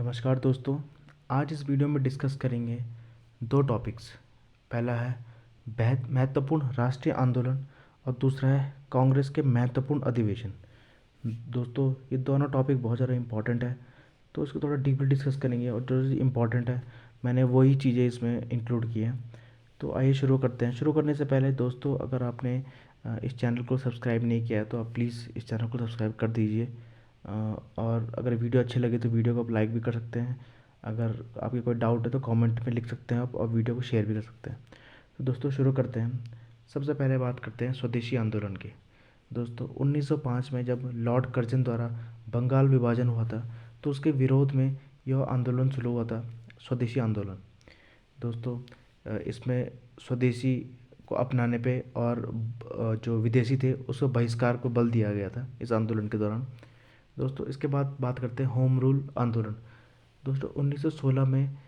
नमस्कार दोस्तों। आज इस वीडियो में डिस्कस करेंगे दो टॉपिक्स। पहला है बेहद महत्वपूर्ण राष्ट्रीय आंदोलन और दूसरा है कांग्रेस के महत्वपूर्ण अधिवेशन। दोस्तों ये दोनों टॉपिक बहुत ज़्यादा इंपॉर्टेंट है, तो इसको थोड़ा डीपली डिस्कस करेंगे और जो इम्पॉर्टेंट है मैंने वही चीज़ें इसमें इंक्लूड की हैं। तो आइए शुरू करते हैं। शुरू करने से पहले दोस्तों, अगर आपने इस चैनल को सब्सक्राइब नहीं किया है तो आप प्लीज़ इस चैनल को सब्सक्राइब कर दीजिए। और अगर वीडियो अच्छी लगे तो वीडियो को आप लाइक भी कर सकते हैं। अगर आपके कोई डाउट है तो कमेंट में लिख सकते हैं आप, और वीडियो को शेयर भी कर सकते हैं। तो दोस्तों शुरू करते हैं। सबसे पहले बात करते हैं स्वदेशी आंदोलन की। दोस्तों 1905 में जब लॉर्ड कर्जन द्वारा बंगाल विभाजन हुआ था तो उसके विरोध में यह आंदोलन शुरू हुआ था, स्वदेशी आंदोलन। दोस्तों इसमें स्वदेशी को अपनाने पे और जो विदेशी थे उसको बहिष्कार को बल दिया गया था इस आंदोलन के दौरान। दोस्तों इसके बाद बात करते हैं होम रूल आंदोलन। दोस्तों 1916 में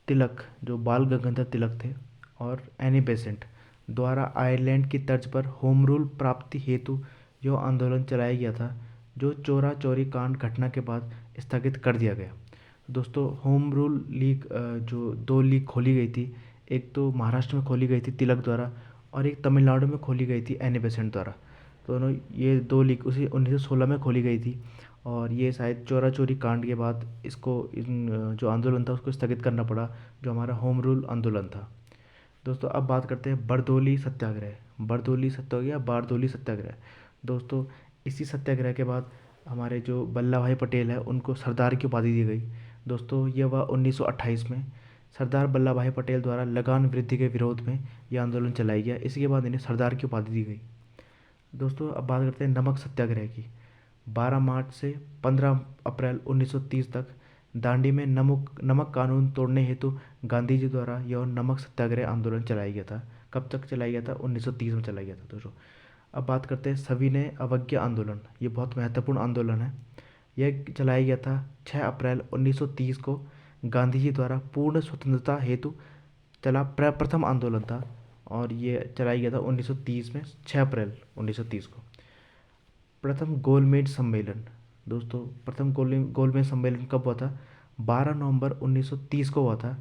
तिलक, जो बाल गंगाधर तिलक थे, और एनी बेसेंट द्वारा आयरलैंड की तर्ज पर होम रूल प्राप्ति हेतु यह आंदोलन चलाया गया था, जो चोरा चोरी कांड घटना के बाद स्थगित कर दिया गया। दोस्तों होम रूल लीग, जो दो लीग खोली गई थी, एक तो महाराष्ट्र में खोली गई थी तिलक द्वारा और एक तमिलनाडु में खोली गई थी एनी बेसेंट द्वारा। दोनों ये दो लीग उसी 1916 में खोली गई थी, और ये शायद चोरा चोरी कांड के बाद इसको जो आंदोलन था उसको स्थगित करना पड़ा, जो हमारा होम रूल आंदोलन था। दोस्तों अब बात करते हैं बरदोली सत्याग्रह। बरदोली सत्याग्रह या बारदोली सत्याग्रह। दोस्तों इसी सत्याग्रह के बाद हमारे जो वल्लभ भाई पटेल है उनको सरदार की उपाधि दी गई। दोस्तों ये हुआ 1928 में। सरदार वल्लभ भाई पटेल द्वारा लगान वृद्धि के विरोध में यह आंदोलन चलाया गया, इसी के बाद इन्हें सरदार की उपाधि दी गई। दोस्तों अब बात करते हैं नमक सत्याग्रह की। 12 मार्च से 15 अप्रैल 1930 तक दांडी में नमक कानून तोड़ने हेतु गांधी जी द्वारा यह नमक सत्याग्रह आंदोलन चलाया गया था। कब तक चलाया गया था? 1930 में चलाया गया था दोस्तों। अब बात करते हैं सविनय अवज्ञा आंदोलन। ये बहुत महत्वपूर्ण आंदोलन है। यह चलाया गया था 6 अप्रैल 1930 को। गांधी जी द्वारा पूर्ण स्वतंत्रता हेतु चला प्रथम आंदोलन था, और ये चलाया गया था 1930 में, 6 अप्रैल 1930 को। प्रथम गोलमेज सम्मेलन। दोस्तों प्रथम गोलमेज सम्मेलन कब हुआ था? 12 नवंबर 1930 को हुआ था,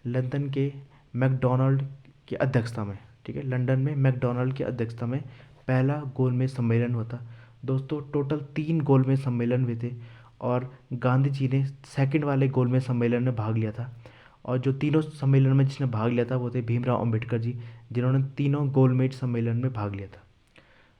लंदन के मैकडोनाल्ड की अध्यक्षता में। ठीक है, लंदन में मैकडोनाल्ड की अध्यक्षता में पहला गोलमेज सम्मेलन हुआ था। दोस्तों टोटल 3 गोलमेज सम्मेलन हुए थे, और गांधी जी ने सेकंड वाले गोलमेज सम्मेलन में भाग लिया था। और जो तीनों सम्मेलन में जिसने भाग लिया था वो थे भीमराव अंबेडकर जी, जिन्होंने तीनों गोलमेज सम्मेलन में भाग लिया था।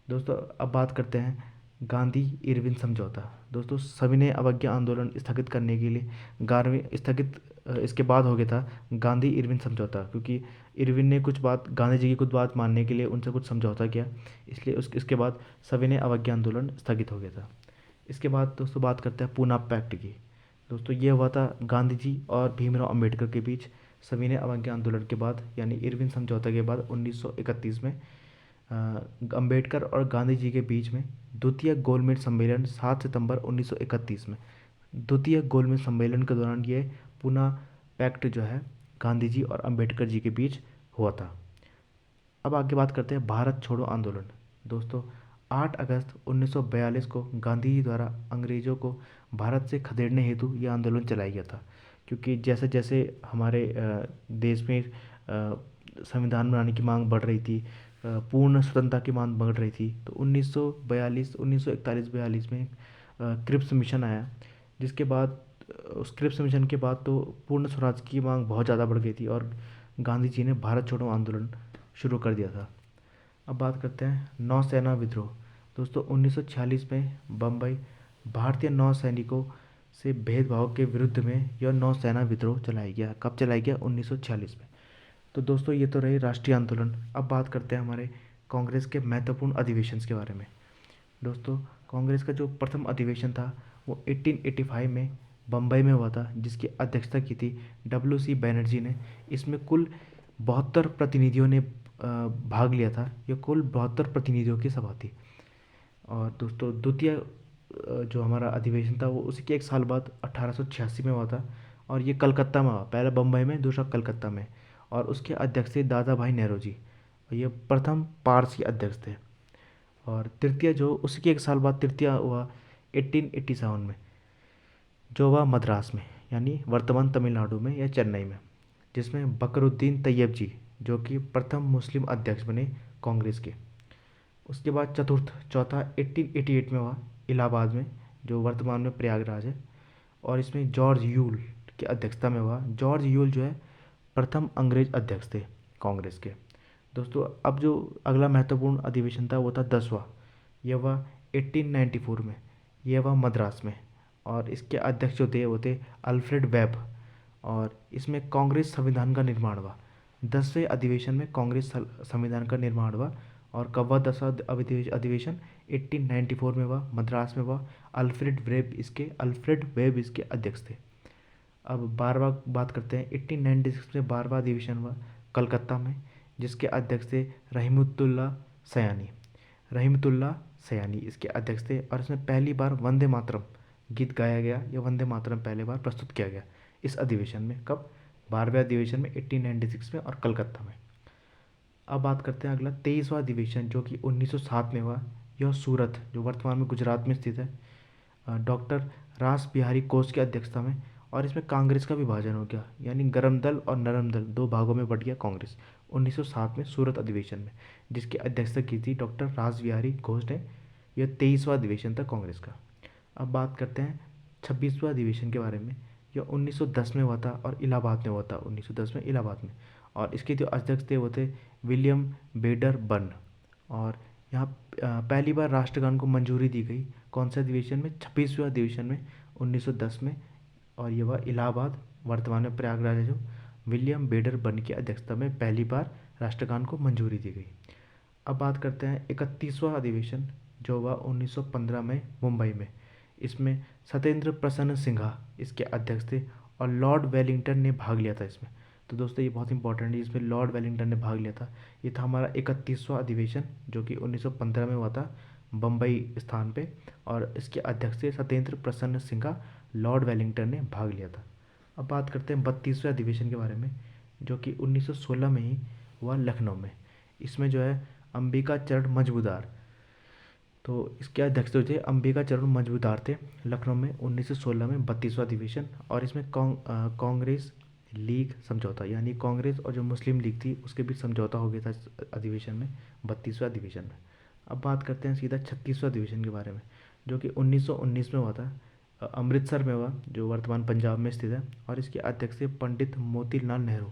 दोस्तों अब बात करते हैं गांधी इरविन समझौता। दोस्तों सविनय अवज्ञा आंदोलन स्थगित करने के लिए गारवी स्थगित इसके बाद हो गया था गांधी इरविन समझौता, क्योंकि इरविन ने कुछ बात, गांधी जी की कुछ बात मानने के लिए उनसे कुछ समझौता किया, इसलिए इसके बाद सविनय अवज्ञा आंदोलन स्थगित हो गया था। इसके बाद दोस्तों बात करते हैं पूना पैक्ट की। दोस्तों ये हुआ था गांधी जी और भीमराव अंबेडकर के बीच सविनय अवज्ञा आंदोलन के बाद, यानी इरविन समझौता के बाद 1931 में अंबेडकर और गांधी जी के बीच में द्वितीय गोलमेज सम्मेलन 7 सितंबर 1931 में। द्वितीय गोलमेज सम्मेलन के दौरान ये पूना पैक्ट जो है गांधी जी और अंबेडकर जी के बीच हुआ था। अब आगे बात करते हैं भारत छोड़ो आंदोलन। दोस्तों 8 अगस्त 1942 को गांधी जी द्वारा अंग्रेज़ों को भारत से खदेड़ने हेतु यह आंदोलन चलाया गया था, क्योंकि जैसे जैसे हमारे देश में संविधान बनाने की मांग बढ़ रही थी, पूर्ण स्वतंत्रता की मांग बढ़ रही थी, तो 1941 में क्रिप्स मिशन आया, जिसके बाद उस क्रिप्स मिशन के बाद तो पूर्ण स्वराज की मांग बहुत ज़्यादा बढ़ गई थी, और गांधी जी ने भारत छोड़ो आंदोलन शुरू कर दिया था। अब बात करते हैं नौसेना विद्रोह। दोस्तों 1946 में बम्बई भारतीय नौसैनिकों से भेदभाव के विरुद्ध में यह नौसेना विद्रोह चलाया गया। कब चलाया गया? 1946 में। तो दोस्तों ये तो रहे राष्ट्रीय आंदोलन। अब बात करते हैं हमारे कांग्रेस के महत्वपूर्ण अधिवेशन के बारे में। दोस्तों कांग्रेस का जो प्रथम अधिवेशन था वो 1885 में बम्बई में हुआ था, जिसकी अध्यक्षता की थी WC बैनर्जी ने। इसमें कुल 72 प्रतिनिधियों ने भाग लिया था। यह कुल 72 प्रतिनिधियों की सभा थी। और दोस्तों द्वितीय जो हमारा अधिवेशन था वो उसी के एक साल बाद 1886 में हुआ था, और ये कलकत्ता में हुआ। पहला बम्बई में, दूसरा कलकत्ता में। और उसके अध्यक्ष थे दादा भाई नेहरू जी, और ये प्रथम पारसी अध्यक्ष थे। और तृतीय जो उसी के एक साल बाद तृतीय हुआ 1887 में, जो हुआ मद्रास में। यानी वर्तमान तमिलनाडु में या चेन्नई में, जिसमें बकरुद्दीन तैयब जी जो कि प्रथम मुस्लिम अध्यक्ष बने कांग्रेस के। उसके बाद चौथा 1888 में हुआ इलाहाबाद में, जो वर्तमान में प्रयागराज है, और इसमें जॉर्ज यूल की अध्यक्षता में हुआ। जॉर्ज यूल जो है प्रथम अंग्रेज अध्यक्ष थे कांग्रेस के। दोस्तों अब जो अगला महत्वपूर्ण अधिवेशन था वो था 10वां। यह हुआ 1894 में, यह हुआ मद्रास में, और इसके अध्यक्ष जो थे वो थे अल्फ्रेड वेब, और इसमें कांग्रेस संविधान का निर्माण हुआ। 10वें अधिवेशन में कांग्रेस संविधान का निर्माण हुआ। और कब हुआ 10वां अधिवेशन? 1894 में हुआ, मद्रास में हुआ। अल्फ्रेड वेब इसके अध्यक्ष थे। अब 12वां बात करते हैं। 1896 में 12वां अधिवेशन हुआ कलकत्ता में, जिसके अध्यक्ष थे रहीमतुल्ला सयानी इसके अध्यक्ष थे। और इसमें पहली बार वंदे मातरम गीत गाया गया, या वंदे मातरम पहली बार प्रस्तुत किया गया इस अधिवेशन में। कब? 12वें अधिवेशन में 1896 में, और कलकत्ता में। अब बात करते हैं अगला 23वां अधिवेशन, जो कि 1907 में हुआ। यह सूरत, जो वर्तमान में गुजरात में स्थित है, डॉक्टर रास बिहारी घोष की अध्यक्षता में। और इसमें कांग्रेस का विभाजन हो गया, यानी गरम दल और नरम दल दो भागों में बट गया कांग्रेस 1907 में सूरत अधिवेशन में, जिसकी अध्यक्षता की थी डॉक्टर रास बिहारी घोष ने। यह 23वां अधिवेशन था कांग्रेस का। अब बात करते हैं 26वां अधिवेशन के बारे में। यह 1910 में हुआ था और इलाहाबाद में हुआ था, 1910 में इलाहाबाद में। और इसके जो अध्यक्ष थे वो थे विलियम बेडर बर्न। और यहाँ पहली बार राष्ट्रगान को मंजूरी दी गई। कौन से अधिवेशन में? 26वें अधिवेशन में 1910 में। और यह हुआ इलाहाबाद, वर्तमान में प्रयागराज है, जो विलियम बेडर बर्न की अध्यक्षता में पहली बार राष्ट्रगान को मंजूरी दी गई। अब बात करते हैं 31वां अधिवेशन, जो हुआ 1915 में मुंबई में। इसमें सत्येंद्र प्रसन्न सिन्हा इसके अध्यक्ष थे, और लॉर्ड वेलिंगटन ने भाग लिया था इसमें। तो दोस्तों ये बहुत इंपॉर्टेंट है, इसमें लॉर्ड वेलिंगटन ने भाग लिया था। ये था हमारा 31वां अधिवेशन, जो कि 1915 में हुआ था बम्बई स्थान पे, और इसके अध्यक्ष थे सत्येंद्र प्रसन्न सिन्हा। लॉर्ड वेलिंगटन ने भाग लिया था। अब बात करते हैं 32वें अधिवेशन के बारे में, जो कि 1916 में ही हुआ लखनऊ में। इसमें जो है अंबिका चरण मजबूदार, तो इसके अध्यक्ष जो थे अंबिका चरण मजबूदार थे। लखनऊ में 1916 में 32वां अधिवेशन। और इसमें कांग्रेस लीग समझौता, यानी कांग्रेस और जो मुस्लिम लीग थी उसके बीच समझौता हो गया था इस अधिवेशन में, 32वें अधिवेशन में। अब बात करते हैं सीधा 36वां अधिवेशन के बारे में, जो कि 1919 में हुआ था। अमृतसर में हुआ, जो वर्तमान पंजाब में स्थित है। और इसके अध्यक्ष थे पंडित मोतीलाल नेहरू।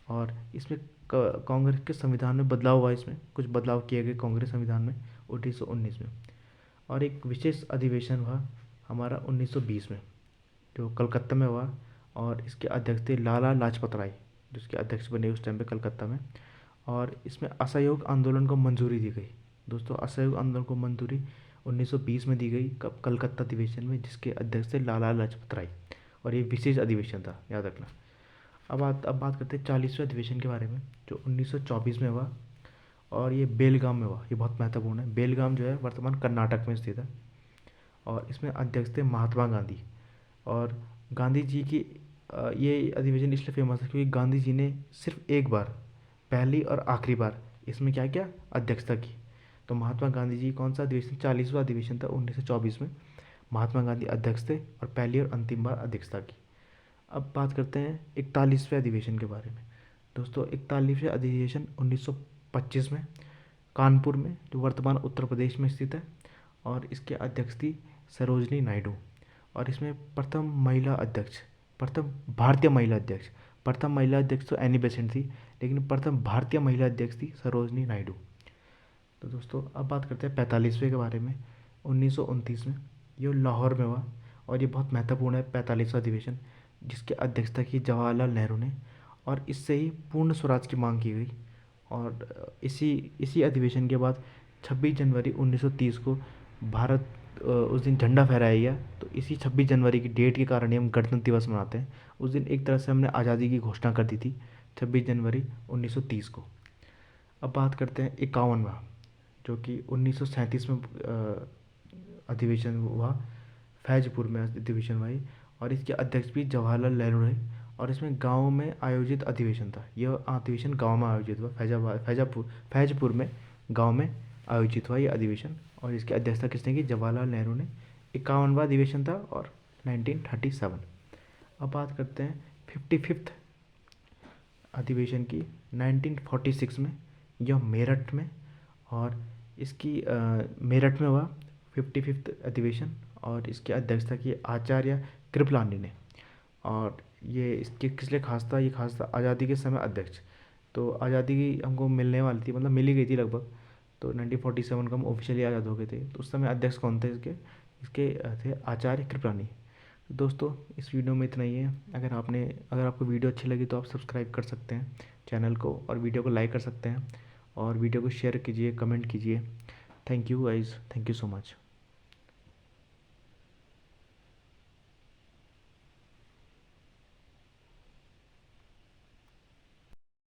और इसमें कांग्रेस के संविधान में बदलाव हुआ, इसमें कुछ बदलाव किए गए कांग्रेस संविधान में 1919 में। और एक विशेष अधिवेशन हुआ हमारा 1920 में, जो कलकत्ता में हुआ। और इसके अध्यक्ष थे लाला लाजपत राय, जिसके अध्यक्ष बने उस टाइम पे कलकत्ता में। और इसमें असहयोग आंदोलन को मंजूरी दी गई। दोस्तों असहयोग आंदोलन को मंजूरी 1920 में दी गई, कब? कलकत्ता अधिवेशन में, जिसके अध्यक्ष थे लाला लाजपत राय। और ये विशेष अधिवेशन था, याद रखना। अब बात करते हैं 40वें अधिवेशन के बारे में, जो 1924 में हुआ। और ये बेलगाम में हुआ। ये बहुत महत्वपूर्ण है। बेलगाम जो है वर्तमान कर्नाटक में स्थित है। और इसमें अध्यक्ष थे महात्मा गांधी। और गांधी जी की ये अधिवेशन इसलिए फेमस है क्योंकि गांधी जी ने सिर्फ एक बार, पहली और आखिरी बार, इसमें क्या क्या अध्यक्षता की। तो महात्मा गांधी जी, कौन सा अधिवेशन? 40वां अधिवेशन था 1924 में। महात्मा गांधी अध्यक्ष थे और पहली और अंतिम बार अध्यक्षता की। अब बात करते हैं 41वें अधिवेशन के बारे में। दोस्तों 41वें अधिवेशन 1925 में कानपुर में, जो वर्तमान उत्तर प्रदेश में स्थित है। और इसके अध्यक्ष थी सरोजनी नायडू। और इसमें प्रथम भारतीय महिला अध्यक्ष, प्रथम महिला अध्यक्ष तो एनी बेसेंट थी, लेकिन प्रथम भारतीय महिला अध्यक्ष थी सरोजनी नायडू। तो दोस्तों अब बात करते हैं 45वें के बारे में, 1929 में। ये लाहौर में हुआ। और ये बहुत महत्वपूर्ण है 45वां अधिवेशन, जिसकी अध्यक्षता की जवाहरलाल नेहरू ने। और इससे ही पूर्ण स्वराज की मांग की गई। और इसी इसी अधिवेशन के बाद 26 जनवरी 1930 को भारत उस दिन झंडा फहराया गया। तो इसी 26 जनवरी की डेट के कारण ही हम गणतंत्र दिवस मनाते हैं। उस दिन एक तरह से हमने आज़ादी की घोषणा कर दी थी, 26 जनवरी 1930 को। अब बात करते हैं 51वां, जो कि 1937 में अधिवेशन हुआ, फैजपुर में अधिवेशन हुआ। और इसके अध्यक्ष भी जवाहरलाल नेहरू रहे। और इसमें गाँव में आयोजित अधिवेशन था। यह अधिवेशन गाँव में आयोजित हुआ, फैजपुर में गाँव में आयोजित हुआ ये अधिवेशन। और इसकी अध्यक्षता किसने की? जवाहरलाल नेहरू ने। 51वां अधिवेशन था और 1937। अब बात करते हैं 55th अधिवेशन की 1946 में, यह मेरठ में, और इसकी मेरठ में हुआ 55th अधिवेशन, और इसकी अध्यक्षता की आचार्य कृपलानी ने। और ये इसके किस लिए खास था? ये खास था आज़ादी के समय अध्यक्ष। तो आज़ादी की हमको मिलने वाली थी, मतलब मिली गई थी लगभग, तो 1947 को हम ऑफिशियली आज़ाद हो गए थे। तो उस समय अध्यक्ष कौन थे इसके? इसके थे आचार्य कृपलानी। दोस्तों, इस वीडियो में इतना ही है। अगर आपको वीडियो अच्छी लगी तो आप सब्सक्राइब कर सकते हैं चैनल को, और वीडियो को लाइक कर सकते हैं, और वीडियो को शेयर कीजिए, कमेंट कीजिए। Thank you guys, thank you so much.